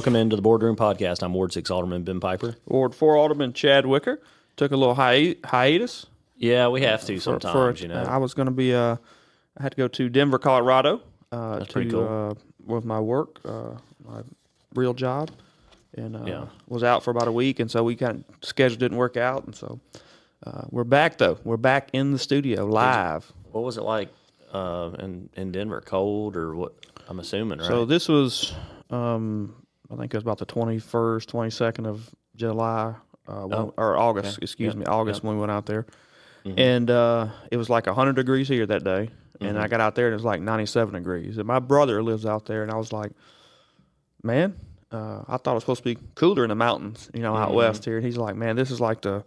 Welcome into the Boardroom Podcast. I'm Ward 6 Alderman Ben Piper. Ward 4 Alderman Chad Wicker. Took a little hiatus. Yeah, we have to sometimes, I was going to be, I had to go to Denver, Colorado That's pretty cool. With my work, my real job, and was out for about a week, and so we kind of, schedule didn't work out, and so we're back, though. We're back in the studio, live. What was it like in Denver? Cold or what? I'm assuming, right? So this was, I think it was about the 21st, 22nd of July, or August, August when we went out there. Mm-hmm. And it was like 100 degrees here that day. And I got out there and it was like 97 degrees. And my brother lives out there, and I was like, man, I thought it was supposed to be cooler in the mountains, out west here. And he's like, man, this is like this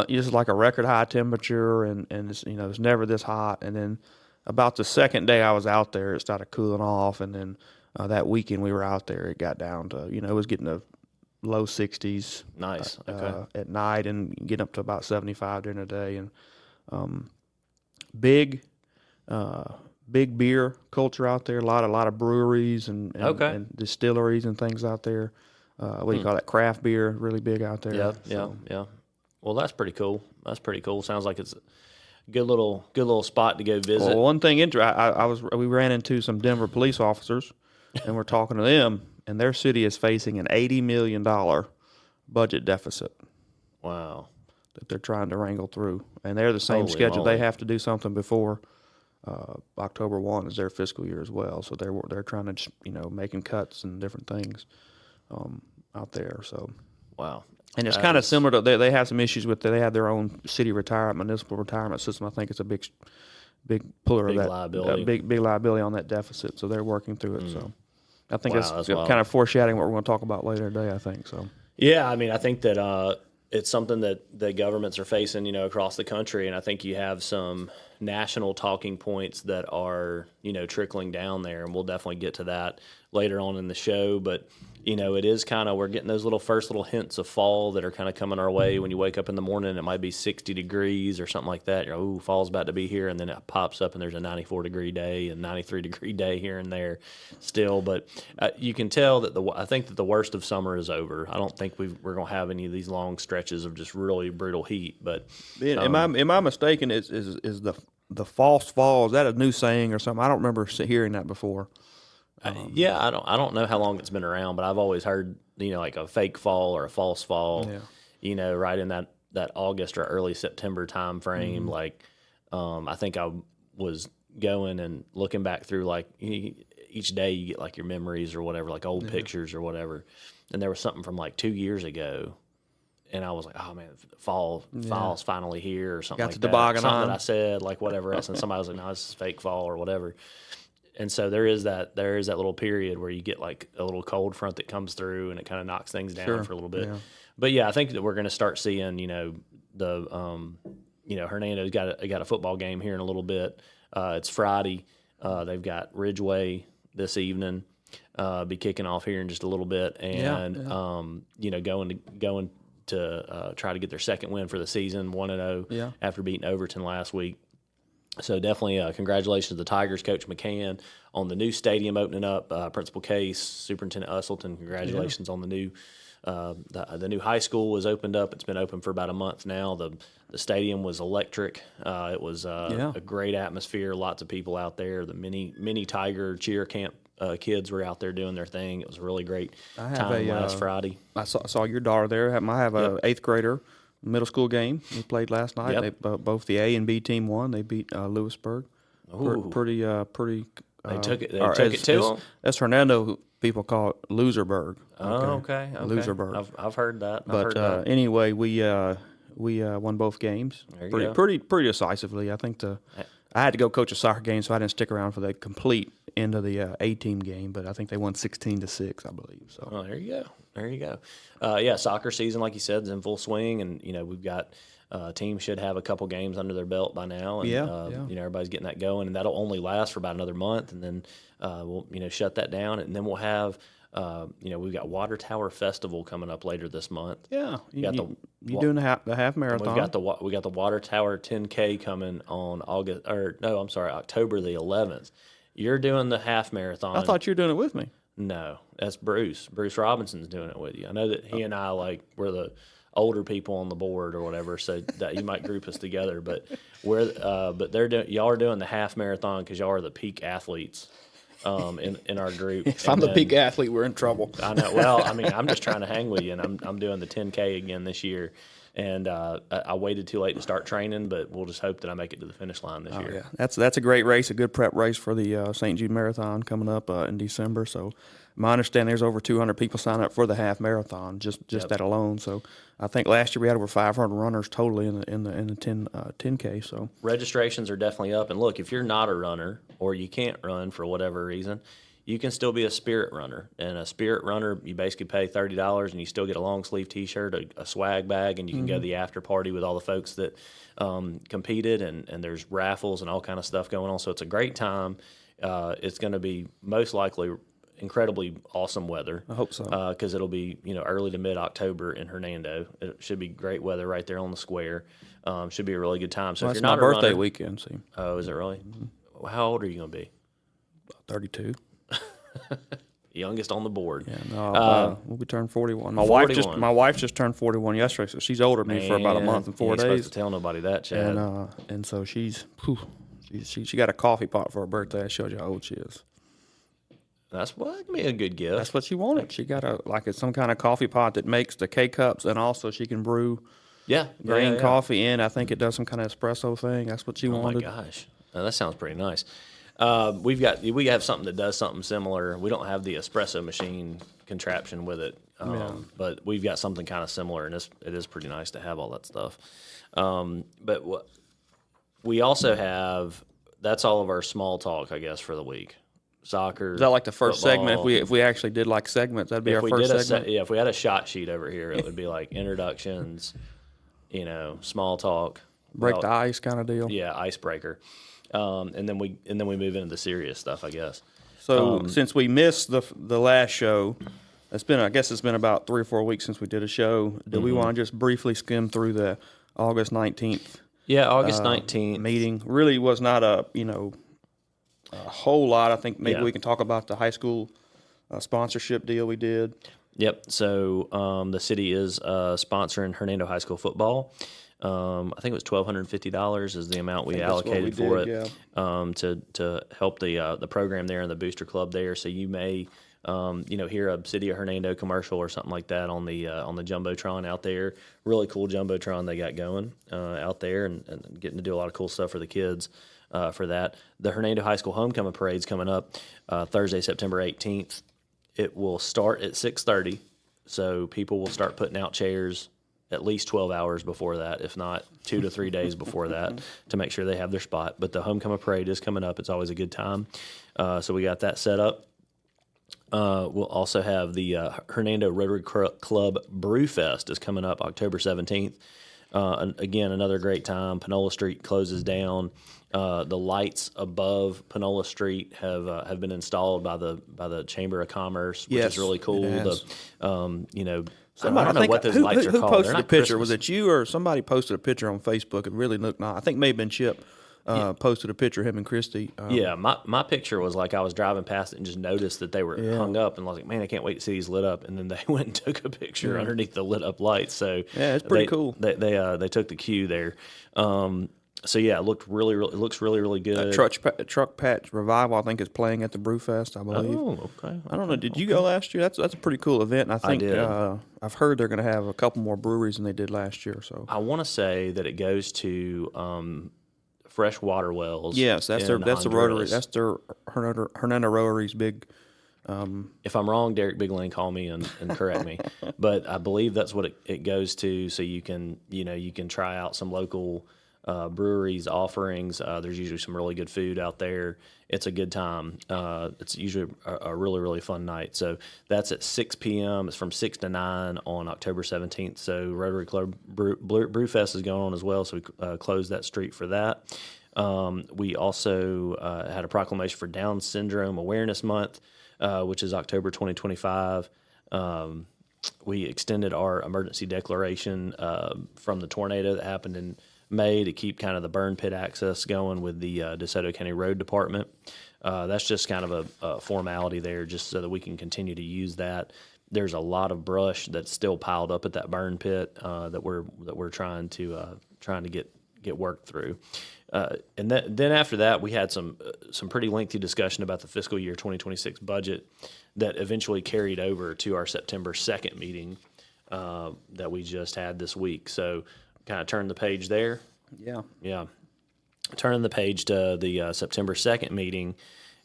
is like a record high temperature, and it's, it's never this hot. And then about the second day I was out there, it started cooling off, and then that weekend we were out there, it got down to, it was getting to low 60s. Nice. Okay. At night, and getting up to about 75 during the day. And big beer culture out there. A lot of breweries and distilleries and things out there. What do you call that? Craft beer, really big out there. Yeah. Well, that's pretty cool. Sounds like it's a good little spot to go visit. Well, one thing we ran into some Denver police officers, and we're talking to them, and their city is facing an $80 million budget deficit. Wow. That they're trying to wrangle through, and they're the same Holy schedule. moly. They have to do something before October 1 is their fiscal year as well. So they're trying to making cuts and different things out there. So wow. And it's kind of similar to they have some issues with they have their own city municipal retirement system. I think it's a big pillar of that liability. Big liability on that deficit. So they're working through it. So I think that's wild. kind of foreshadowing what we're going to talk about later today. I think so. Yeah, I mean, I think that it's something that the governments are facing, across the country, and I think you have some national talking points that are, trickling down there, and we'll definitely get to that later on in the show. But it is kind of, we're getting those first little hints of fall that are kind of coming our way. When you wake up in the morning, it might be 60 degrees or something like that. You're, fall's about to be here, and then it pops up and there's a 94-degree day and 93-degree day here and there still. But you can tell that I think that the worst of summer is over. I don't think we're going to have any of these long stretches of just really brutal heat. But am I mistaken? Is the false fall, is that a new saying or something? I don't remember hearing that before. I don't know how long it's been around, but I've always heard, like a fake fall or a false fall, right in that August or early September time frame. Like, I think I was going and looking back through, like, each day you get like your memories or whatever, like old pictures or whatever. And there was something from like 2 years ago. And I was like, oh man, fall's finally here or something like that. Something that I said, like whatever else. And somebody was like, no, this is fake fall or whatever. And so there is that little period where you get like a little cold front that comes through and it kind of knocks things down for a little bit. Yeah. But yeah, I think that we're going to start seeing, Hernando's got a football game here in a little bit. It's Friday. They've got Ridgeway this evening, be kicking off here in just a little bit, and going to try to get their second win for the season, 1-0 after beating Overton last week. So definitely congratulations to the Tigers, Coach McCann, on the new stadium opening up. Principal Case, Superintendent Usselton, congratulations on the new the new high school was opened up. It's been open for about a month now. The stadium was electric. It was a great atmosphere. Lots of people out there. The mini Tiger cheer camp kids were out there doing their thing. It was a really great time last Friday. I saw your daughter there. I have a 8th grader. Middle school game we played last night. They both the A and B team won. They beat Lewisburg. Pretty. They took it to them. That's Hernando. Who people call it Loserburg. Okay. Loserburg. I've heard that. But anyway, we won both games. Pretty decisively. I think I had to go coach a soccer game, so I didn't stick around for the complete end of the A team game. But I think they won 16-6, I believe. So there you go. Soccer season, like you said, is in full swing, and we've got teams should have a couple games under their belt by now, and everybody's getting that going, and that'll only last for about another month, and then we'll shut that down, and then we'll have we've got Water Tower Festival coming up later this month. Yeah, you doing the half marathon? We got the Water Tower 10K coming on October the 11th. You're doing the half marathon. I thought you were doing it with me. No, that's Bruce. Bruce Robinson's doing it with you. I know that he and I we're the older people on the board or whatever, so that you might group us together. But y'all are doing the half marathon because y'all are the peak athletes in our group. If I'm the peak athlete, we're in trouble. I know. Well, I mean, I'm just trying to hang with you, and I'm doing the 10K again this year. And I waited too late to start training, but we'll just hope that I make it to the finish line this year. Yeah, that's a great race, a good prep race for the St. Jude Marathon coming up in December. So, my understanding, there's over 200 people sign up for the half marathon, just that alone. So, I think last year we had over 500 runners totally in the 10K. So, registrations are definitely up. And look, if you're not a runner or you can't run for whatever reason, you can still be a spirit runner. And a spirit runner, you basically pay $30 and you still get a long sleeve T-shirt, a swag bag, and you can go to the after party with all the folks that competed. And there's raffles and all kind of stuff going on. So it's a great time. It's going to be most likely incredibly awesome weather. I hope so. Because it'll be early to mid-October in Hernando. It should be great weather right there on the square. Should be a really good time. So if you're not a runner, birthday runner, weekend. See. Oh, is it really? Mm-hmm. How old are you going to be? 32. Youngest on the board. Yeah, no, we'll be turning 41. My wife just turned 41 yesterday, so she's older than me for about a month and 4 days. Supposed to tell nobody that, Chad. And so she got a coffee pot for her birthday. I showed you how old she is. That's what be a good gift. That's what she wanted. She got some kind of coffee pot that makes the K cups, and also she can brew green coffee in. I think it does some kind of espresso thing. That's what she wanted. Oh my gosh, that sounds pretty nice. We have something that does something similar. We don't have the espresso machine contraption with it, but we've got something kind of similar, and it is pretty nice to have all that stuff. But we also have, that's all of our small talk, I guess, for the week. Soccer. Is that like the first football. segment? If we actually did like segments, that'd be our first segment. If we had a shot sheet over here, it would be like introductions, small talk, break the ice kind of deal. Yeah, icebreaker. And then we move into the serious stuff, I guess. So since we missed the last show, it's been about 3 or 4 weeks since we did a show. Do we want to just briefly skim through the August 19th? Yeah, August 19th meeting. Really was not a whole lot. I think maybe we can talk about the high school sponsorship deal we did. Yep. So the city is sponsoring Hernando High School football. I think it was $1,250 is the amount we allocated for it to help the program there and the booster club there. So you may hear a City of Hernando commercial or something like that on the jumbotron out there. Really cool jumbotron they got going out there, and getting to do a lot of cool stuff for the kids for that. The Hernando High School homecoming parade's coming up Thursday, September 18th. It will start at 6:30, so people will start putting out chairs at least 12 hours before that, if not 2 to 3 days before that, to make sure they have their spot. But the homecoming parade is coming up. It's always a good time. So we got that set up. We'll also have the Hernando Rotary Club Brew Fest is coming up October 17th. Again, another great time. Panola Street closes down. The lights above Panola Street have been installed by the Chamber of Commerce, which is really cool. I don't know what those lights are called. Who posted a picture? Was it you or somebody posted a picture on Facebook? It really looked nice. I think it may have been Chip. Posted a picture, him and Christy. My picture was like I was driving past it and just noticed that they were hung up, and I was like, man, I can't wait to see these lit up. And then they went and took a picture underneath the lit up lights. So yeah, it's pretty cool. They took the cue there. So yeah, it looks really good. Truck Patch Revival, I think, is playing at the Brewfest, I believe. Oh, okay. I don't know. Did you go last year? That's a pretty cool event. And I think I've heard they're going to have a couple more breweries than they did last year. So I want to say that it goes to fresh water wells. Yes, that's the Rotary. That's their Hernando Rotary's big. If I'm wrong, Derek Biglane, call me and correct me. But I believe that's what it goes to. So you can try out some local breweries offerings. There's usually some really good food out there. It's a good time. It's usually a really, really fun night. So that's at 6 p.m. It's from 6 to 9 on October 17th. So Rotary Club Brewfest is going on as well. So we closed that street for that. We also had a proclamation for Down Syndrome Awareness Month, which is October 2025. We extended our emergency declaration from the tornado that happened in May to keep kind of the burn pit access going with the DeSoto County Road Department. That's just kind of a formality there, just so that we can continue to use that. There's a lot of brush that's still piled up at that burn pit that we're trying to get worked through. And then after that, we had some pretty lengthy discussion about the fiscal year 2026 budget that eventually carried over to our September 2nd meeting that we just had this week. So kind of turn the page there. Yeah. Turning the page to the September 2nd meeting,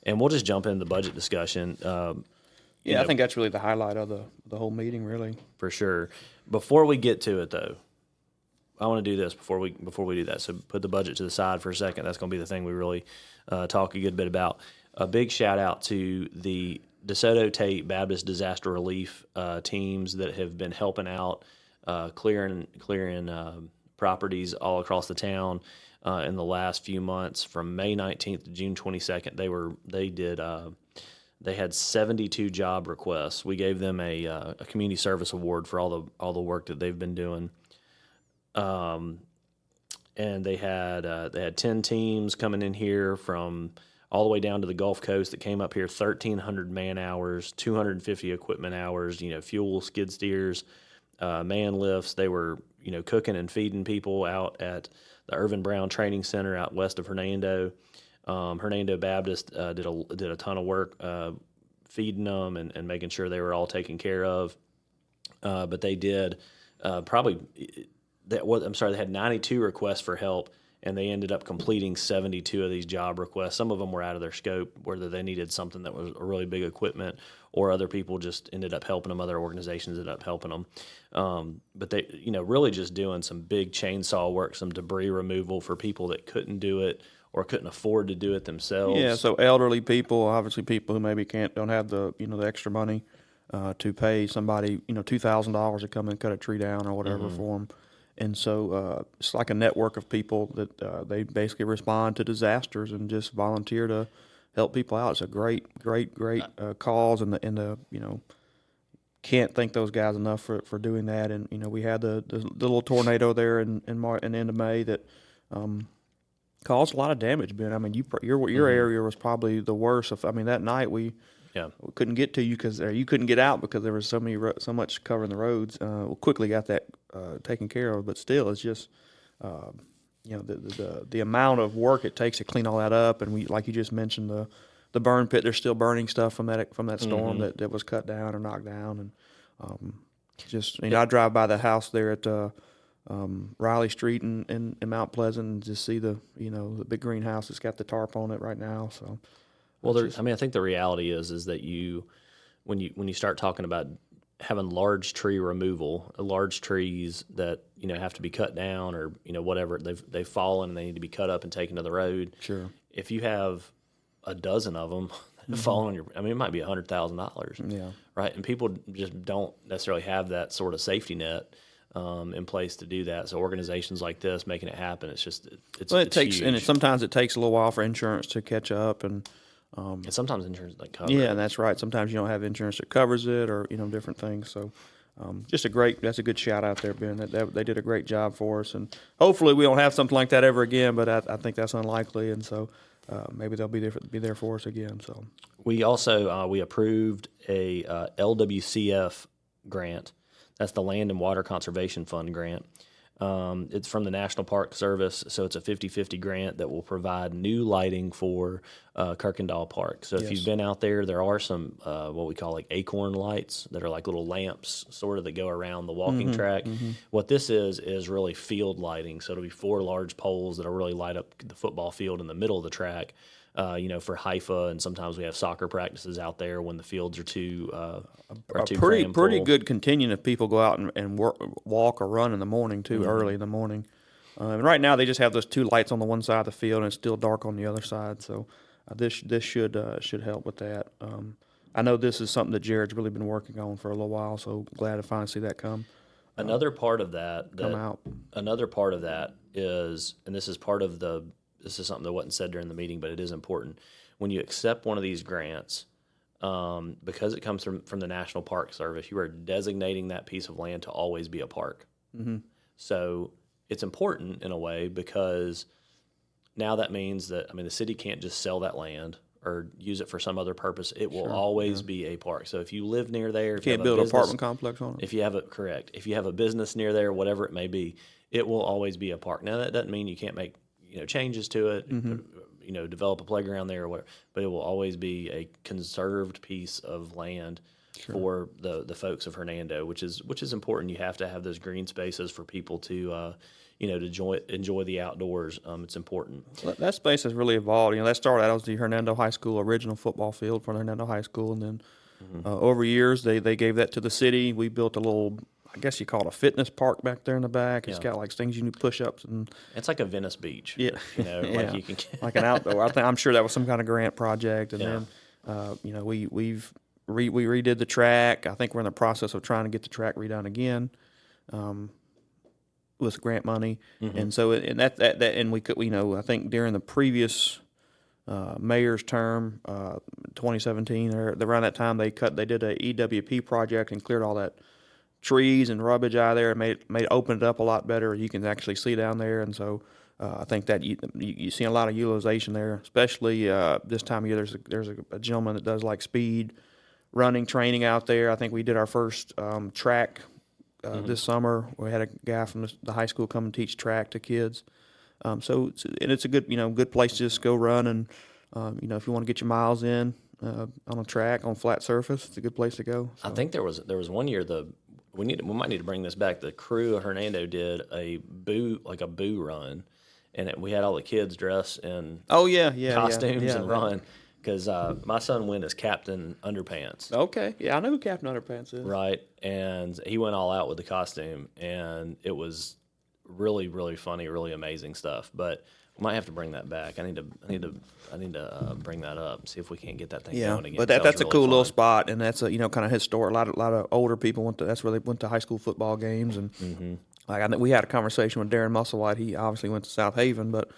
and we'll just jump into the budget discussion. I think that's really the highlight of the whole meeting, really. For sure. Before we get to it, though, I want to do this before we do that. So put the budget to the side for a second. That's going to be the thing we really talk a good bit about. A big shout out to the DeSoto Tate Baptist Disaster Relief teams that have been helping out, clearing properties all across the town in the last few months. From May 19th to June 22nd, they had 72 job requests. We gave them a community service award for all the work that they've been doing. And they had 10 teams coming in here from all the way down to the Gulf Coast that came up here, 1,300 man hours, 250 equipment hours, fuel, skid steers, man lifts. They were, cooking and feeding people out at the Irvin Brown Training Center out west of Hernando. Hernando Baptist did a ton of work feeding them and making sure they were all taken care of. But they did they had 92 requests for help, and they ended up completing 72 of these job requests. Some of them were out of their scope, whether they needed something that was a really big equipment, or other people just ended up helping them. Other organizations ended up helping them. But they, really just doing some big chainsaw work, some debris removal for people that couldn't do it or couldn't afford to do it themselves. Yeah, so elderly people, obviously people who maybe don't have the the extra money to pay somebody $2,000 to come and cut a tree down or whatever for them. And so it's like a network of people that they basically respond to disasters and just volunteer to help people out. It's a great cause, and the can't thank those guys enough for doing that. And we had the little tornado there in the end of May that caused a lot of damage. Ben, I mean, your area was probably the worst. That night we couldn't get to you you couldn't get out because there was so much covering the roads. We quickly got that taken care of, but still, it's just the amount of work it takes to clean all that up. And we, like you just mentioned, the burn pit. They're still burning stuff from that storm that was cut down or knocked down. And I drive by the house there at Riley Street in Mount Pleasant and just see the big greenhouse that's got the tarp on it right now. So. Well, I think the reality is that when you start talking about having large tree removal, large trees that have to be cut down or whatever, they've fallen and they need to be cut up and taken to the road. Sure. If you have a dozen of them falling on it might be $100,000. Yeah. Right, and people just don't necessarily have that sort of safety net in place to do that. So organizations like this making it happen, it's takes huge. And sometimes it takes a little while for insurance to catch up and sometimes insurance doesn't cover it. Yeah, and that's right. Sometimes you don't have insurance that covers it, or different things. So, that's a good shout out there, Ben. That they did a great job for us, and hopefully we don't have something like that ever again. But I think that's unlikely, and so maybe they'll be there for us again. So we also we approved a LWCF grant. That's the Land and Water Conservation Fund grant. It's from the National Park Service, so it's a 50-50 grant that will provide new lighting for Kirkendall Park. So if you've been out there are some what we call like acorn lights that are like little lamps sort of that go around the walking track. What this is really field lighting. So it'll be 4 large poles that'll really light up the football field in the middle of the track. For Haifa, and sometimes we have soccer practices out there when the fields are too pretty good contingent of people go out and walk or run in the morning too, early in the morning. And right now they just have those 2 lights on the one side of the field, and it's still dark on the other side. So this should help with that. I know this is something that Jared's really been working on for a little while, so glad to finally see that come. Another part of that come out. Another part of that is, and this is something that wasn't said during the meeting, but it is important. When you accept one of these grants, because it comes from the National Park Service, you are designating that piece of land to always be a park. So it's important in a way because now that means that, the city can't just sell that land or use it for some other purpose. It will always be a park. So if you live near there, if you can't build an apartment complex on it. If you have if you have a business near there, whatever it may be, it will always be a park. Now that doesn't mean you can't make changes to it, develop a playground there or whatever, but it will always be a conserved piece of land for the folks of Hernando, which is important. You have to have those green spaces for people to to enjoy the outdoors. It's important. Well, that space has really evolved. That started out as the Hernando High School original football field for Hernando High School, and then over years they gave that to the city. We built a little, I guess you call it a fitness park back there in the back. It's got like things you can push-ups and it's like a Venice Beach. Yeah, like you can like an outdoor. I'm sure that was some kind of grant project, and then we redid the track. I think we're in the process of trying to get the track redone again. With grant money, and so and we could I think during the previous mayor's term, 2017, or around that time they did a EWP project and cleared all that trees and rubbish out of there and made opened it up a lot better. You can actually see down there, and so I think that you see a lot of utilization there, especially this time of year. There's a gentleman that does like speed running training out there. I think we did our first track. This summer, we had a guy from the high school come and teach track to kids. So it's a good, good place to just go run and, if you want to get your miles in on a track on flat surface, it's a good place to go. So. I think there was 1 year we might need to bring this back. The crew of Hernando did a boo run, and we had all the kids dressed in costumes and run. Because my son went as Captain Underpants. Okay, yeah, I know who Captain Underpants is. Right, and he went all out with the costume, and it was really, really funny, really amazing stuff. But we might have to bring that back. I need to bring that up, see if we can't get that thing going again. But that's a cool little spot, and that's a kind of historic. A lot of older people that's where they went to high school football games, and like I think we had a conversation with Darren Musselwhite. He obviously went to South Haven, but.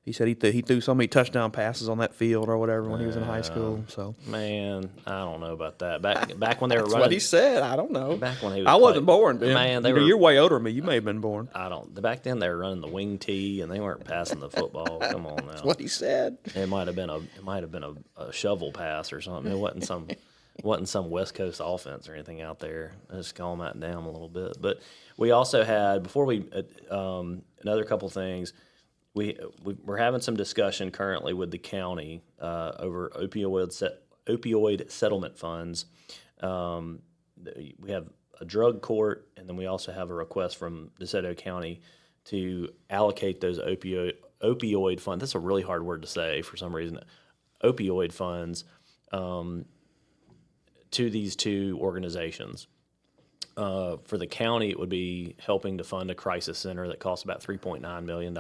He said he threw so many touchdown passes on that field or whatever when he was in high school. So man, I don't know about that. Back when they were running. That's what he said. I don't know. Back when he was I wasn't born, Ben. Man, you're way older than me. You may have been born. Back then they were running the wing tee and they weren't passing the football. Come on now. That's what he said. It might have been a shovel pass or something. It wasn't some West Coast offense or anything out there. I just calm that down a little bit. But we also had another couple things. We're having some discussion currently with the county over opioid settlement funds. We have a drug court, and then we also have a request from DeSoto County to allocate those opioid funds. That's a really hard word to say for some reason. Opioid funds to these two organizations. For the county, it would be helping to fund a crisis center that costs about $3.9 million.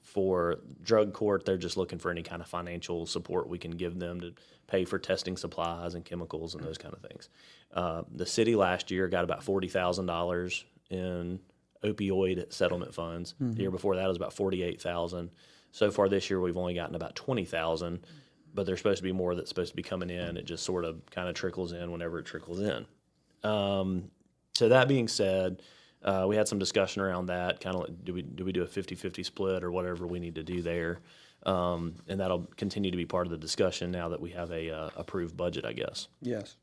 For drug court, they're just looking for any kind of financial support we can give them to pay for testing supplies and chemicals and those kind of things. The city last year got about $40,000 in opioid settlement funds. The year before that was about $48,000. So far this year, we've only gotten about $20,000, but there's supposed to be more that's supposed to be coming in. It just sort of kind of trickles in whenever it trickles in. So that being said, we had some discussion around that, kind of like, do we do a 50-50 split or whatever we need to do there, and that'll continue to be part of the discussion now that we have a approved budget, I guess. Yes.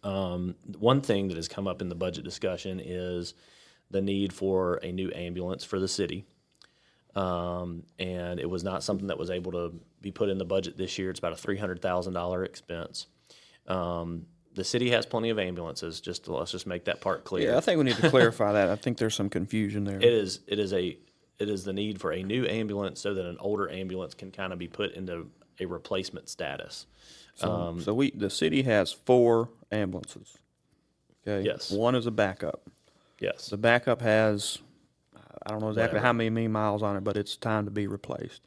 One thing that has come up in the budget discussion is the need for a new ambulance for the city, and it was not something that was able to be put in the budget this year. It's about a $300,000 expense. The city has plenty of ambulances. Let's just make that part clear. Yeah, I think we need to clarify that. I think there's some confusion there. It is the need for a new ambulance so that an older ambulance can kind of be put into a replacement status. So the city has 4 ambulances. Okay. Yes. One is a backup. Yes. The backup has, I don't know exactly how many miles on it, but it's time to be replaced.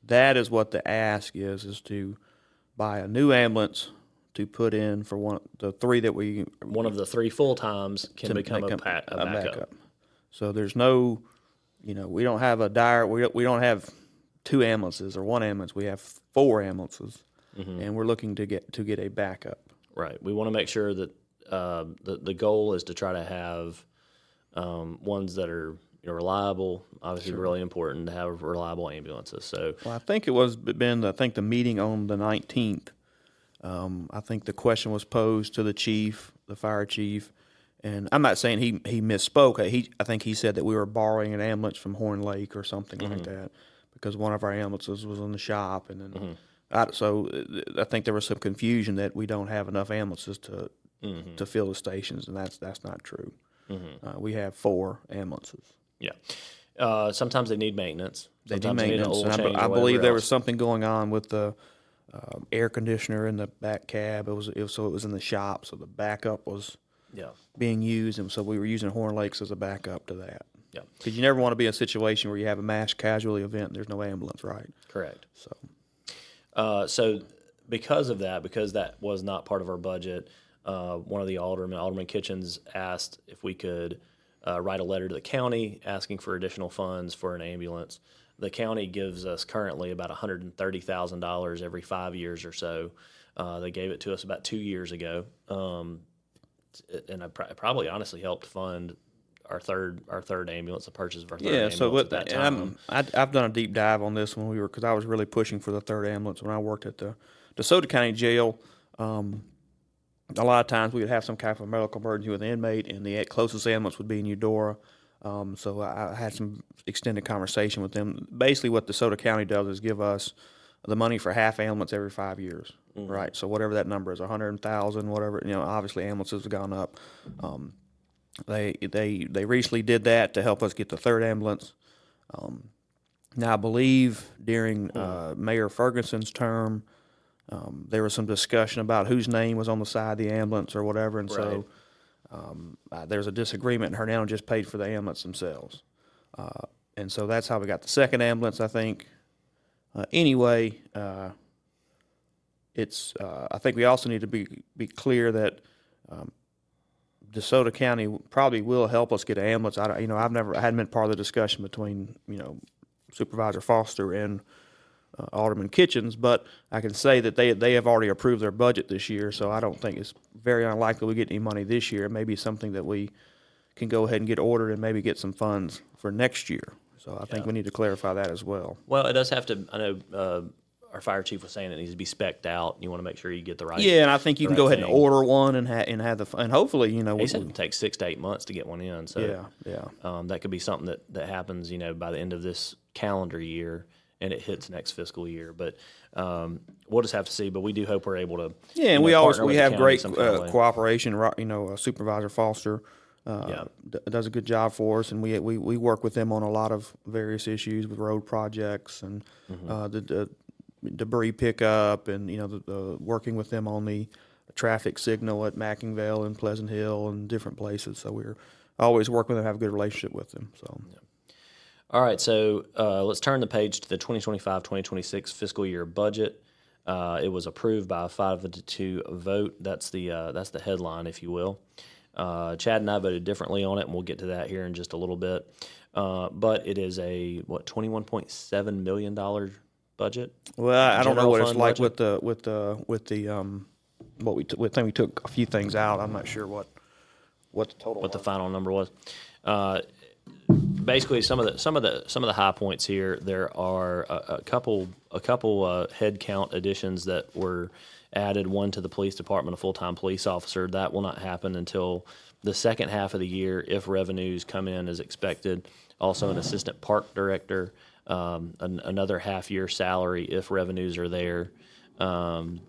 That is what the ask is to buy a new ambulance to put in for one of the 3 full times can become a backup. So there's no, we don't have we don't have 2 ambulances or 1 ambulance. We have 4 ambulances, and we're looking to get a backup. Right. We want to make sure that the goal is to try to have ones that are reliable. Obviously, really important to have reliable ambulances. So, well, I think the meeting on the 19th. I think the question was posed to the chief, the fire chief, and I'm not saying he misspoke. I think he said that we were borrowing an ambulance from Horn Lake or something like that, because one of our ambulances was in the shop, and then so I think there was some confusion that we don't have enough ambulances to fill the stations, and that's not true. We have 4 ambulances. Yeah. Sometimes they need maintenance. Sometimes they need maintenance. And I believe there was something going on with the air conditioner in the back cab. It was in the shop, so the backup was being used, and so we were using Horn Lakes as a backup to that. Yeah. Because you never want to be in a situation where you have a mass casualty event and there's no ambulance, right? Correct. So because that was not part of our budget, one of the Alderman Kitchens, asked if we could write a letter to the county asking for additional funds for an ambulance. The county gives us currently about $130,000 every 5 years or so. They gave it to us about 2 years ago, and I probably honestly helped fund our third ambulance, the purchase of our third ambulance at that time. I've done a deep dive on this because I was really pushing for the third ambulance when I worked at the DeSoto County Jail. A lot of times we would have some kind of medical emergency with an inmate, and the closest ambulance would be in Eudora. So I had some extended conversation with them. Basically, what DeSoto County does is give us the money for half ambulance every 5 years, right? So whatever that number is, 100,000, whatever. Obviously ambulances have gone up. They recently did that to help us get the third ambulance. Now I believe during Mayor Ferguson's term, there was some discussion about whose name was on the side of the ambulance or whatever, and so there's a disagreement, and Hernando just paid for the ambulance themselves. And so that's how we got the second ambulance, I think. Anyway, I think we also need to be clear that DeSoto County probably will help us get an ambulance. I hadn't been part of the discussion between Supervisor Foster and Alderman Kitchens, but I can say that they have already approved their budget this year, so I don't think it's very unlikely we get any money this year. It may be something that we can go ahead and get ordered and maybe get some funds for next year. So I think we need to clarify that as well. Well, it does have to. I know our fire chief was saying it needs to be spec'd out. You want to make sure you get the right. Yeah, and I think you can go ahead and order one and have and hopefully He said it takes 6 to 8 months to get one in. So yeah. That could be something that happens by the end of this calendar year, and it hits next fiscal year. But we'll just have to see. But we do hope we're able to. Yeah, and we have great cooperation. Supervisor Foster does a good job for us, and we work with them on a lot of various issues with road projects and the debris pickup, and the working with them on the traffic signal at Mackingvale and Pleasant Hill and different places. So we're always working with them, have a good relationship with them. So. Yeah. All right, so let's turn the page to the 2025-2026 fiscal year budget. It was approved by a 5-2 vote. That's the headline, if you will. Chad and I voted differently on it, and we'll get to that here in just a little bit. But it is a $21.7 million budget. Well, I don't know what it's like with the we took a few things out. I'm not sure what the total the final number was. Basically, some of the high points here. There are a couple head count additions that were added. One to the police department, a full-time police officer. That will not happen until the second half of the year if revenues come in as expected. Also, an assistant park director, another half-year salary if revenues are there. And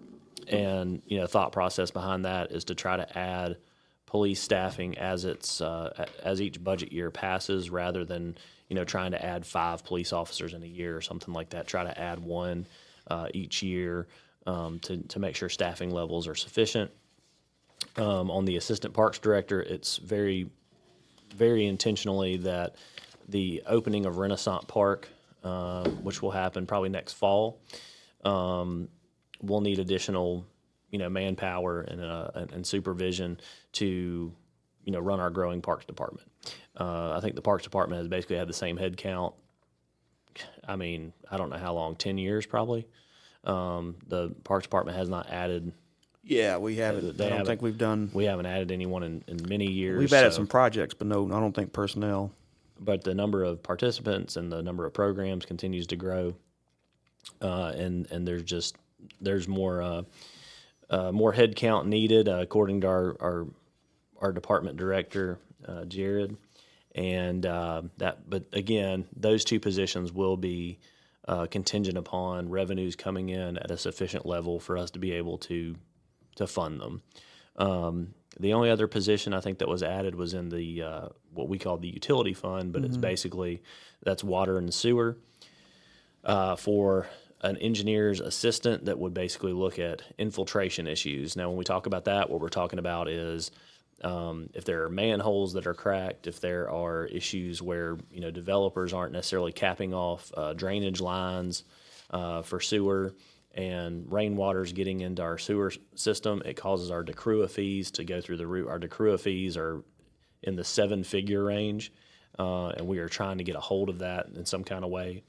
thought process behind that is to try to add police staffing as each budget year passes, rather than trying to add 5 police officers in a year or something like that. Try to add 1 each year to make sure staffing levels are sufficient. On the assistant parks director, it's very, very intentionally that the opening of Renaissance Park, which will happen probably next fall, we'll need additional manpower and supervision to run our growing parks department. I think the parks department has basically had the same head count. I mean, I don't know how long, 10 years probably. The parks department has not added Yeah, we haven't. I don't think we've done. We haven't added anyone in many years. We've added some projects, but no, I don't think personnel. But the number of participants and the number of programs continues to grow, and there's more headcount needed, according to our department director, Jared, and But again, those two positions will be contingent upon revenues coming in at a sufficient level for us to be able to fund them. The only other position I think that was added was in the what we call the utility fund, but it's basically that's water and sewer for an engineer's assistant that would basically look at infiltration issues. Now, when we talk about that, what we're talking about is if there are manholes that are cracked, if there are issues where developers aren't necessarily capping off drainage lines for sewer, and rainwater's getting into our sewer system, it causes our DECRUA fees to go through the roof. Our DECRUA fees are in the 7-figure range, and we are trying to get a hold of that in some kind of way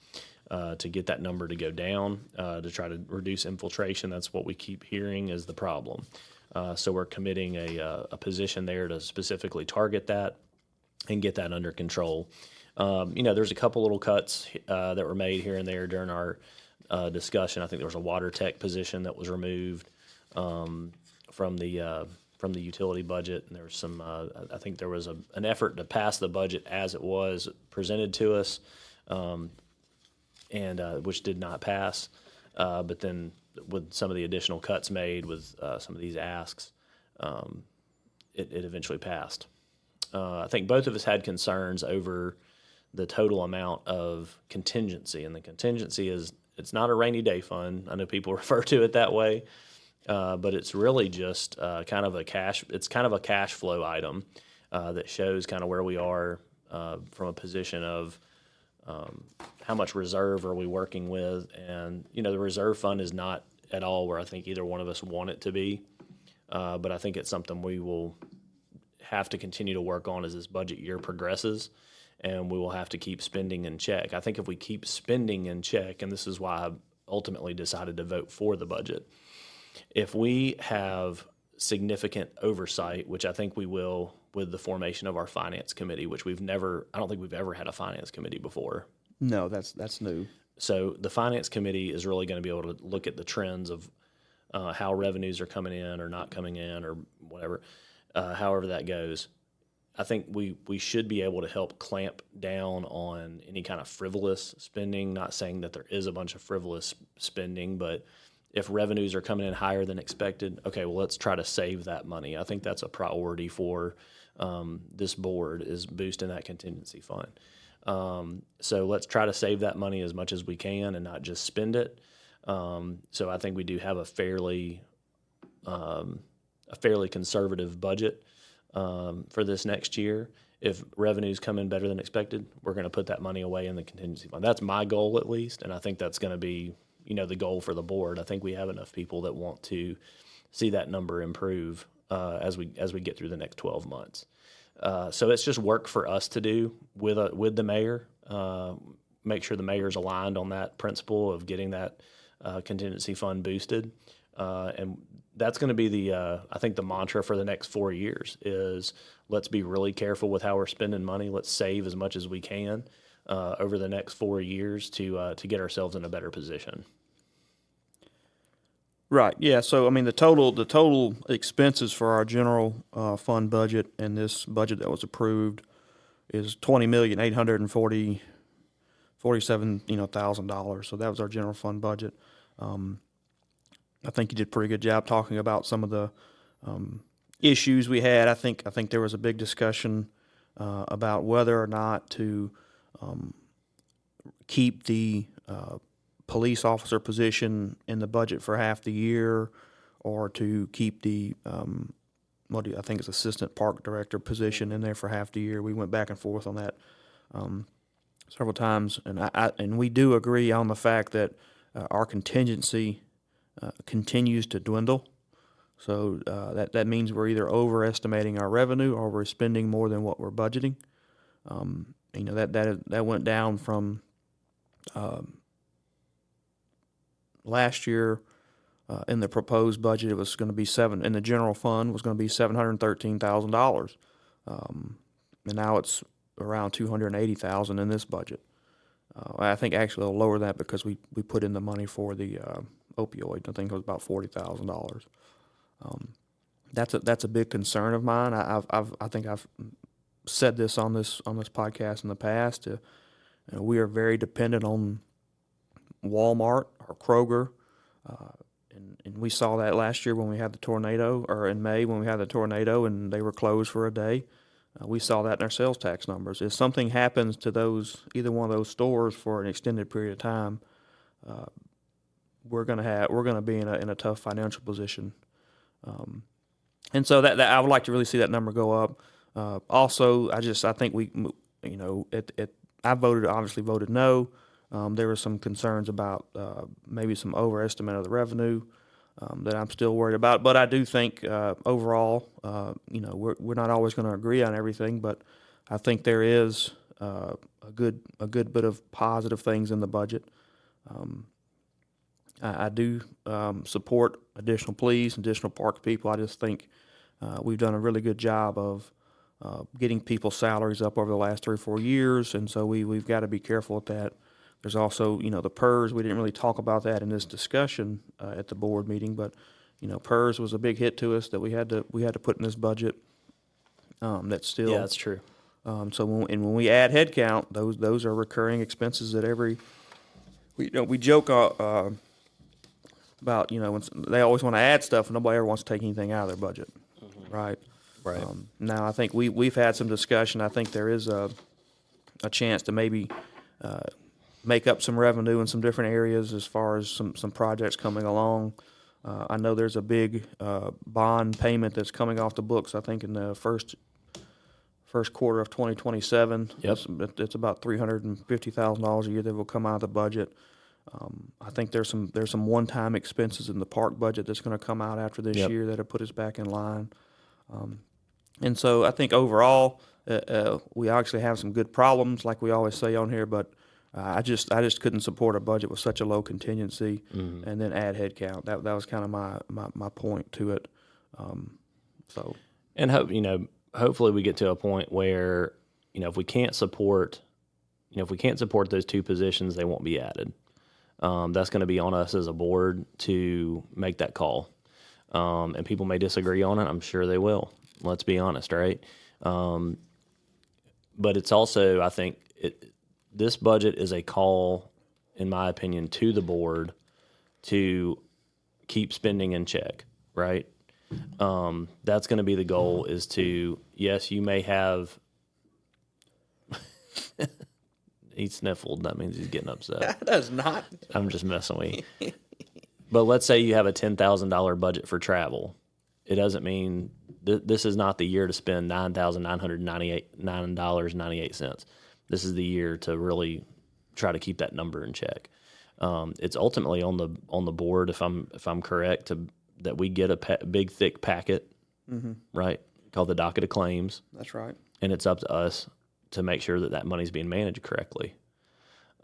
to get that number to go down, to try to reduce infiltration. That's what we keep hearing is the problem. So we're committing a position there to specifically target that and get that under control. There's a couple little cuts that were made here and there during our discussion. I think there was a water tech position that was removed from the utility budget, and there was some. I think there was an effort to pass the budget as it was presented to us, and which did not pass. But then, with some of the additional cuts made with some of these asks, it eventually passed. I think both of us had concerns over the total amount of contingency, and the contingency is. It's not a rainy day fund. I know people refer to it that way, but it's really just kind of a cash. It's kind of a cash flow item that shows kind of where we are from a position of how much reserve are we working with, and the reserve fund is not at all where I think either one of us want it to be, but I think it's something we will have to continue to work on as this budget year progresses. And we will have to keep spending in check. I think if we keep spending in check, and this is why I ultimately decided to vote for the budget, if we have significant oversight, which I think we will with the formation of our finance committee, which I don't think we've ever had a finance committee before. No, that's new. So the finance committee is really going to be able to look at the trends of how revenues are coming in or not coming in or whatever, however that goes. I think we should be able to help clamp down on any kind of frivolous spending, not saying that there is a bunch of frivolous spending, but if revenues are coming in higher than expected, okay, well, let's try to save that money. I think that's a priority for this board is boosting that contingency fund. So let's try to save that money as much as we can and not just spend it. So I think we do have a fairly conservative budget for this next year. If revenues come in better than expected, we're going to put that money away in the contingency fund. That's my goal, at least, and I think that's going to be, the goal for the board. I think we have enough people that want to see that number improve as we get through the next 12 months. So it's just work for us to do with the mayor. Make sure the mayor's aligned on that principle of getting that contingency fund boosted, and that's going to be I think the mantra for the next 4 years is let's be really careful with how we're spending money. Let's save as much as we can over the next 4 years to get ourselves in a better position. Right. Yeah. So the total expenses for our general fund budget and this budget that was approved is $20,847,000. So that was our general fund budget. I think you did a pretty good job talking about some of the issues we had. I think there was a big discussion about whether or not to keep the police officer position in the budget for half the year, or to keep the I think it's assistant park director position in there for half the year. We went back and forth on that several times, and we do agree on the fact that our contingency continues to dwindle. So that means we're either overestimating our revenue or we're spending more than what we're budgeting. That went down from last year In the proposed budget, it was going to be in the general fund was going to be $713,000. And now it's around $280,000 in this budget. I think actually a little lower than that because we put in the money for the opioid. I think it was about $40,000. That's a big concern of mine. I think I've said this on this podcast in the past. We are very dependent on Walmart or Kroger, and we saw that last year when we had the tornado, or in May when we had the tornado, and they were closed for a day. We saw that in our sales tax numbers. If something happens to either one of those stores for an extended period of time, we're gonna be in a tough financial position. And so that I would like to really see that number go up. Also, I think I obviously voted no. There were some concerns about maybe some overestimate of the revenue that I'm still worried about. But I do think overall, we're not always going to agree on everything, but I think there is a good bit of positive things in the budget. I do support additional police, additional park people. I just think we've done a really good job of getting people's salaries up over the last 3 or 4 years, and so we've got to be careful with that. There's also, the PERS. We didn't really talk about that in this discussion at the board meeting, but PERS was a big hit to us that we had to put in this budget. That's still that's true. So when we add headcount, those are recurring expenses that we joke about. When they always want to add stuff, and nobody ever wants to take anything out of their budget, right? Right. Now I think we've had some discussion. I think there is a chance to maybe make up some revenue in some different areas as far as some projects coming along. I know there's a big bond payment that's coming off the books, I think, in the first quarter of 2027. Yep. It's about $350,000 a year that will come out of the budget. I think there's some one-time expenses in the park budget that's going to come out after this year that'll put us back in line. And so I think overall we actually have some good problems, like we always say on here, but I just couldn't support a budget with such a low contingency and then add headcount. That was kind of my point to it. And hopefully we get to a point where if we can't support those 2 positions, they won't be added. That's going to be on us as a board to make that call. And people may disagree on it. I'm sure they will. Let's be honest, right? But it's also, I think, this budget is a call, in my opinion, to the board to keep spending in check, right? That's going to be the goal, is to, yes, you may have... He sniffled. That means he's getting upset. That does not. I'm just messing with you. But let's say you have a $10,000 budget for travel. It doesn't mean this is not the year to spend $9,998. This is the year to really try to keep that number in check. It's ultimately on the board, if I'm correct, that we get a big thick packet, right, called the docket of claims. That's right. And it's up to us to make sure that money's being managed correctly.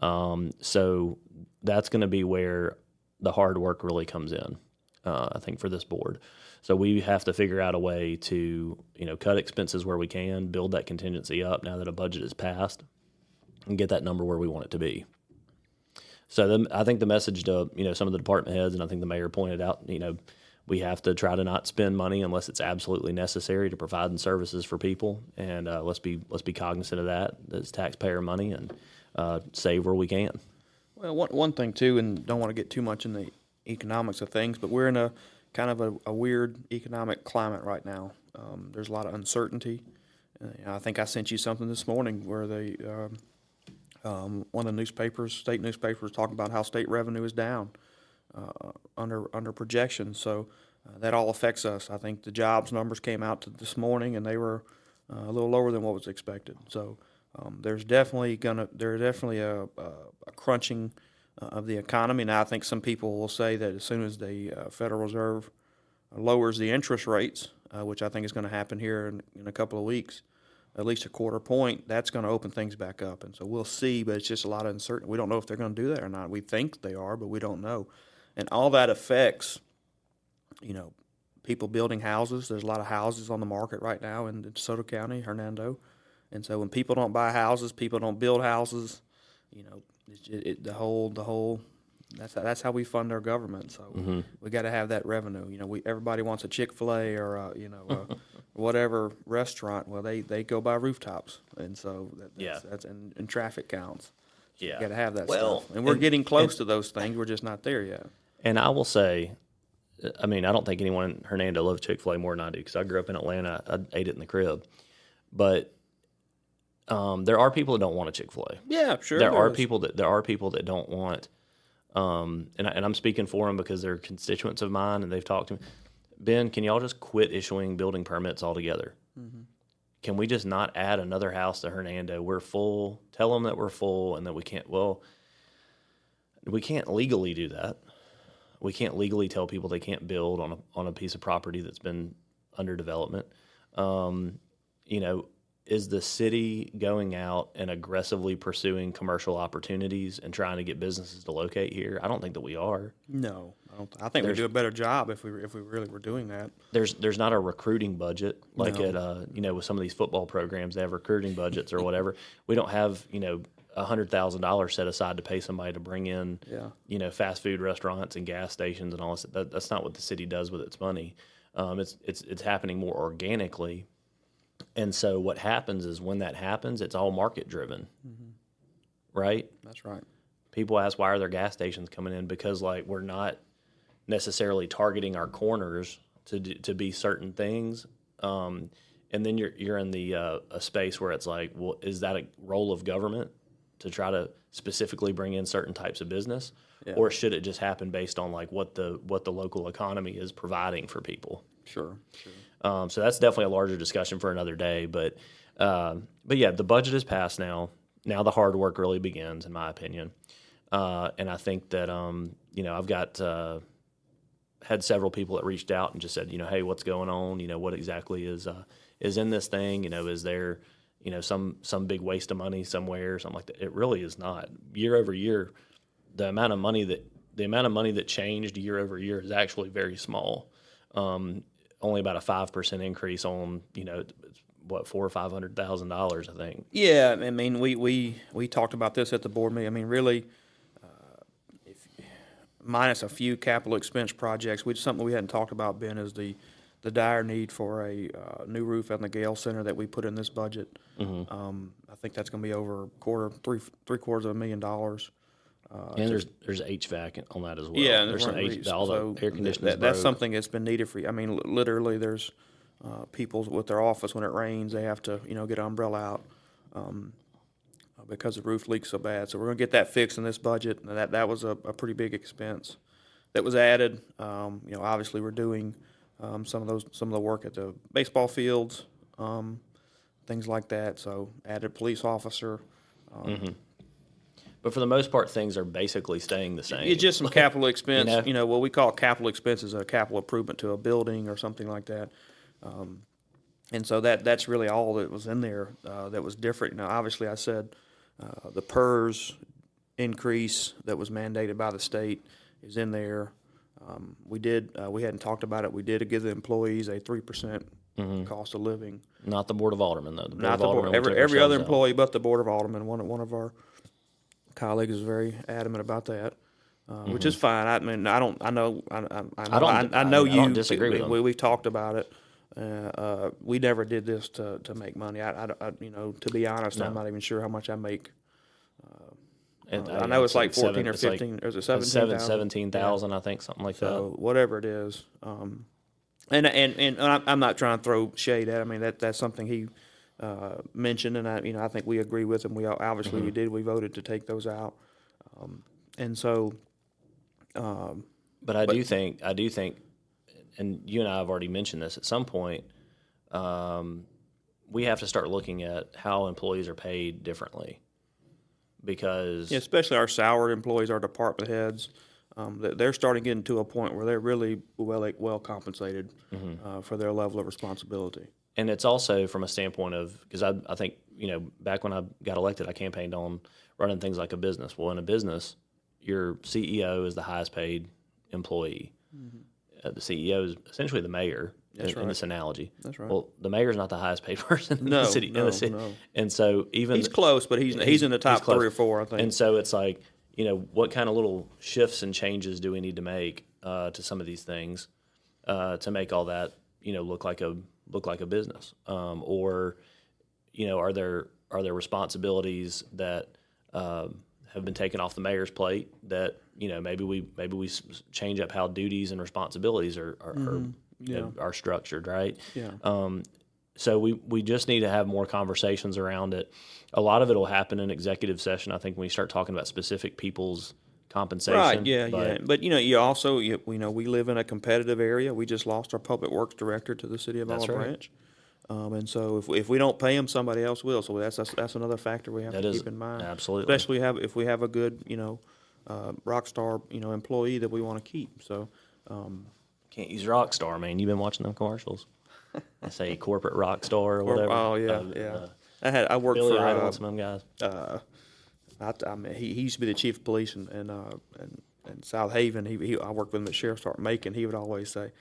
So that's going to be where the hard work really comes in, I think, for this board. So we have to figure out a way to, cut expenses where we can, build that contingency up now that a budget is passed, and get that number where we want it to be. So I think the message to, some of the department heads, and I think the mayor pointed out, we have to try to not spend money unless it's absolutely necessary to provide services for people, and let's be cognizant of that. It's taxpayer money, and save where we can. Well, one thing too, and don't want to get too much in the economics of things, but we're in a kind of a weird economic climate right now. There's a lot of uncertainty. I think I sent you something this morning where one of the state newspapers, talking about how state revenue is down under projections. So that all affects us. I think the jobs numbers came out this morning, and they were a little lower than what was expected. So there's definitely a crunching of the economy. Now, I think some people will say that as soon as the Federal Reserve lowers the interest rates, which I think is going to happen here in a couple of weeks, at least a quarter point, that's going to open things back up. And so we'll see, but it's just a lot of uncertainty. We don't know if they're going to do that or not. We think they are, but we don't know. And all that affects people building houses. There's a lot of houses on the market right now in DeSoto County, Hernando. And so when people don't buy houses, people don't build houses, the whole that's how we fund our government. So we got to have that revenue. Everybody wants a Chick-fil-A or whatever restaurant. Well, they go by rooftops, and so that's and traffic counts. So you got to have that stuff. And we're getting close to those things. We're just not there yet. And I will say, I mean, I don't think anyone in Hernando loves Chick-fil-A more than I do, because I grew up in Atlanta. I ate it in the crib, but there are people that don't want a Chick-fil-A. Yeah, sure. There are people that don't want. And I'm speaking for them because they're constituents of mine, and they've talked to me. Ben, can y'all just quit issuing building permits altogether? Mm-hmm. Can we just not add another house to Hernando? We're full. Tell them that we're full and that we can't. Well, we can't legally do that. We can't legally tell people they can't build on a piece of property that's been under development. Is the city going out and aggressively pursuing commercial opportunities and trying to get businesses to locate here? I don't think that we are. No, I don't. I think we'd do a better job if we really were doing that. There's not a recruiting budget like at with some of these football programs. They have recruiting budgets or whatever. We don't have $100,000 set aside to pay somebody to bring in fast food restaurants and gas stations and all this. That's not what the city does with its money. It's happening more organically. And so what happens is when that happens, it's all market driven, right? That's right. People ask, why are there gas stations coming in? Because we're not necessarily targeting our corners to be certain things. And then you're in the a space where it's like, well, is that a role of government to try to specifically bring in certain types of business, or should it just happen based on what the local economy is providing for people? Sure. So that's definitely a larger discussion for another day. But yeah, the budget is passed now. Now the hard work really begins, in my opinion. And I think that I've got had several people that reached out and just said, hey, what's going on? What exactly is in this thing? Is there some big waste of money somewhere or something like that? It really is not. Year over year, the amount of money that changed year over year is actually very small. Only about a 5% increase on $400,000 or $500,000, I think. Yeah, I mean we talked about this at the board meeting. I mean, really, minus a few capital expense projects, something we hadn't talked about, Ben, is the dire need for a new roof on the Gale Center that we put in this budget. Mm-hmm. I think that's going to be over $750,000. And there's HVAC on that as well. Yeah, there's some all the air conditioning. That's something that's been needed for. I mean, literally, there's people with their office when it rains, they have to get an umbrella out because the roof leaks so bad. So we're going to get that fixed in this budget. And that was a pretty big expense that was added. Obviously we're doing some of the work at the baseball fields, things like that. So added police officer. But for the most part, things are basically staying the same. It's just some capital expense. What we call capital expense is a capital improvement to a building or something like that. And so that's really all that was in there that was different. Obviously, I said the PERS increase that was mandated by the state is in there. We hadn't talked about it. We did give the employees a 3% cost of living. Not the Board of Aldermen, though. Not the board. Every other employee but the Board of Aldermen. One of our colleagues is very adamant about that, which is fine. I mean, I know you. Don't disagree with them. We've talked about it. We never did this to make money. To be honest, no. I'm not even sure how much I make. I know it's like 14 or 15, or is it 17,000? 17,000, I think, something like that. So whatever it is, and I'm not trying to throw shade at. I mean that's something he mentioned, and I think we agree with him. We obviously we did. We voted to take those out, and so. But I do think, and you and I have already mentioned this at some point. We have to start looking at how employees are paid differently, because especially our salaried employees, our department heads, they're starting getting to a point where they're really well compensated for their level of responsibility. And it's also from a standpoint of, because I think, back when I got elected, I campaigned on running things like a business. Well, in a business, your CEO is the highest paid employee. the CEO is essentially the mayor in this analogy. That's right. Well, the mayor is not the highest paid person in the city. No. And so even he's close, but he's in the top 3 or 4, I think. And so it's like, what kind of little shifts and changes do we need to make to some of these things to make all that look like a business, or are there responsibilities that have been taken off the mayor's plate that maybe we change up how duties and responsibilities are structured, right? Yeah. So we just need to have more conversations around it. A lot of it will happen in executive session, I think, when we start talking about specific people's compensation. Right, yeah. But, you also, we live in a competitive area. We just lost our public works director to the city of Olive Branch. And so if we don't pay him, somebody else will. So that's another factor we have to keep in mind. Absolutely. Especially if we have a good, rock star, employee that we want to keep. So can't use rock star, man. You've been watching them commercials. I say corporate rock star or whatever. Oh yeah. I worked Billy for Idol and some of them guys. I mean, he used to be the chief of police in South Haven. I worked with him at Sheriff's Department Macon. He would always say,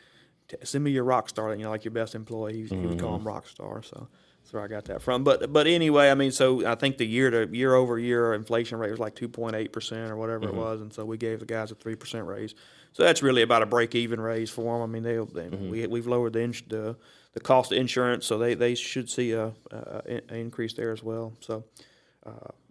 "Send me your rock star," like your best employee. He would call him rock star. So that's where I got that from. But anyway, I mean, so I think the year over year inflation rate was like 2.8% or whatever it was, and so we gave the guys a 3% raise. So that's really about a break even raise for them. I mean, we've lowered the cost of insurance, so they should see an increase there as well. So.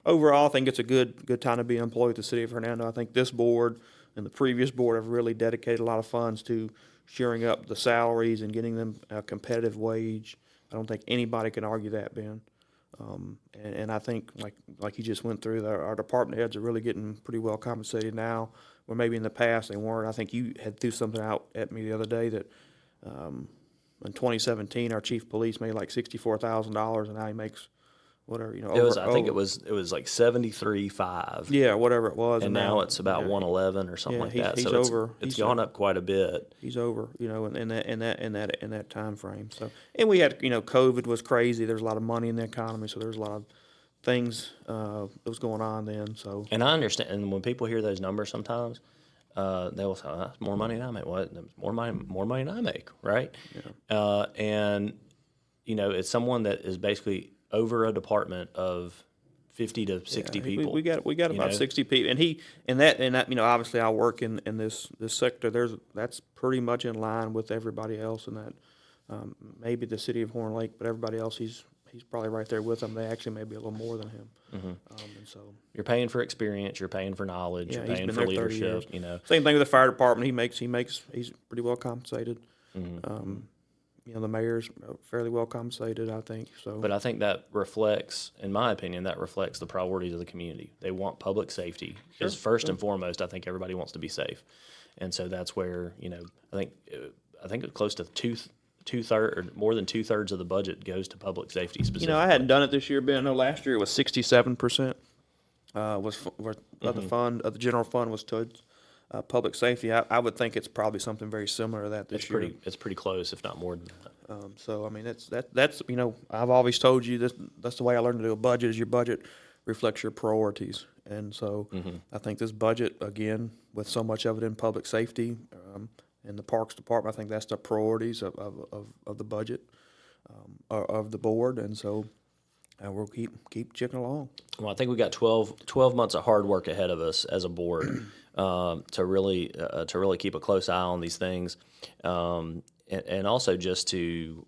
Overall, I think it's a good time to be employed with the city of Hernando. I think this board and the previous board have really dedicated a lot of funds to shoring up the salaries and getting them a competitive wage. I don't think anybody can argue that, Ben. And I think, like you just went through, our department heads are really getting pretty well compensated now, where maybe in the past they weren't. I think you had threw something out at me the other day that in 2017 our chief of police made like $64,000, and now he makes whatever, I think it was like 73.5. Yeah, whatever it was, and now it's about 111 or something like that. So it's gone up quite a bit. He's over, in that time frame. So, and we had, COVID was crazy. There's a lot of money in the economy, so there's a lot of things that was going on then. So, and I understand. And when people hear those numbers, sometimes they will say, "That's more money than I make." What? More money than I make, right? Yeah. And it's someone that is basically over a department of 50 to 60 people. We got about 60 people, and that obviously I work in this sector. That's pretty much in line with everybody else in that. Maybe the city of Horn Lake, but everybody else he's probably right there with them. They actually may be a little more than him. And so you're paying for experience, you're paying for knowledge, you're paying for leadership. Same thing with the fire department. He's pretty well compensated. The mayor's fairly well compensated, I think. So, but I think that reflects, in my opinion, the priorities of the community. They want public safety is first and foremost. I think everybody wants to be safe, and so that's where I think close to two-thirds or more than 2/3 of the budget goes to public safety specifically. I hadn't done it this year, Ben. I know last year it was 67%. Of the fund, of the general fund, was towards public safety. I would think it's probably something very similar to that this year. It's pretty close, if not more than that. So I mean, that's I've always told you that's the way I learned to do a budget. Is your budget reflects your priorities, and so I think this budget, again, with so much of it in public safety and the Parks Department, I think that's the priorities of the budget of the board, and so. And we'll keep chipping along. Well, I think we got 12 months of hard work ahead of us as a board to really keep a close eye on these things, and also just to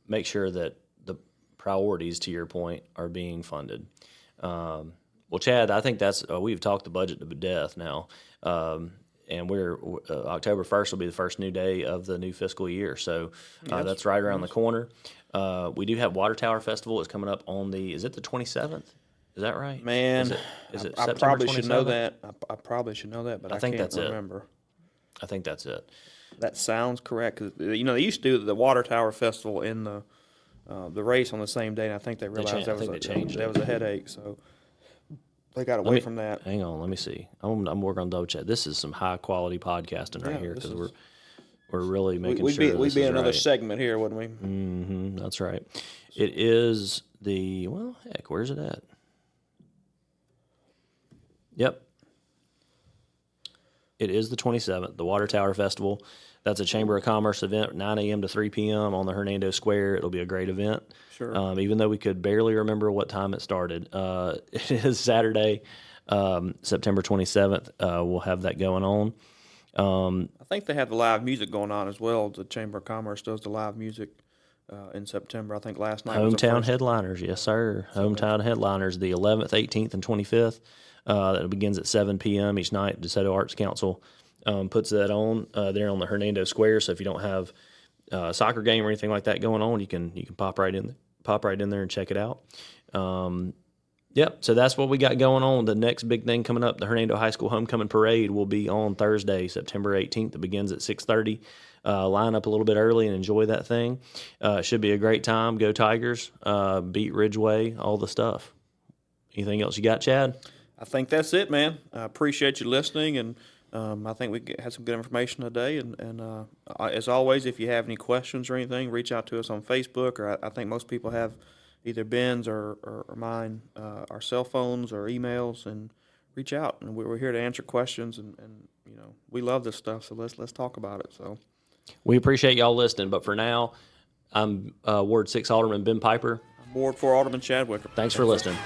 make sure that the priorities, to your point, are being funded. Well, Chad, I think that's we've talked the budget to death now, and we're October 1st will be the first new day of the new fiscal year, so that's right around the corner. We do have Water Tower Festival. It's coming up on is it the 27th? Is that right? Man, is it I probably should know that. I probably should know that, but I think can't that's remember. I think that's it. That sounds correct. 'Cause, they used to do the Water Tower Festival in the race on the same day, and I think they realized that was a headache, so they got away from that. Hang on, let me see. I'm working on double check. This is some high quality podcasting right here because we're really making sure we'd be in another right. segment here, wouldn't we? Mm-hmm. That's right. It is where's it at? Yep. It is the 27th, the Water Tower Festival. That's a Chamber of Commerce event, 9 a.m. to 3 p.m. on the Hernando Square. It'll be a great event. Sure. Even though we could barely remember what time it started. It is Saturday, September 27th. We'll have that going on. I think they have the live music going on as well. The Chamber of Commerce does the live music in September. I think last night was Hometown headliners, yes, sir. Hometown headliners, the 11th, 18th, and 25th. That begins at 7 p.m. each night. DeSoto Arts Council puts that on there on the Hernando Square. So if you don't have a soccer game or anything like that going on, you can pop right in there and check it out. Yep. So that's what we got going on. The next big thing coming up, the Hernando High School Homecoming Parade, will be on Thursday, September 18th. It begins at 6:30. Line up a little bit early and enjoy that thing. It should be a great time. Go Tigers. Beat Ridgeway. All the stuff. Anything else you got, Chad? I think that's it, man. I appreciate you listening, and I think we had some good information today. And as always, if you have any questions or anything, reach out to us on Facebook, or I think most people have either Ben's or mine, our cell phones or emails, and reach out. And we're here to answer questions, and we love this stuff, so let's talk about it. So we appreciate y'all listening, but for now, I'm Ward 6 Alderman Ben Piper. I'm Ward 4 Alderman Chad Wicker. Thanks for listening.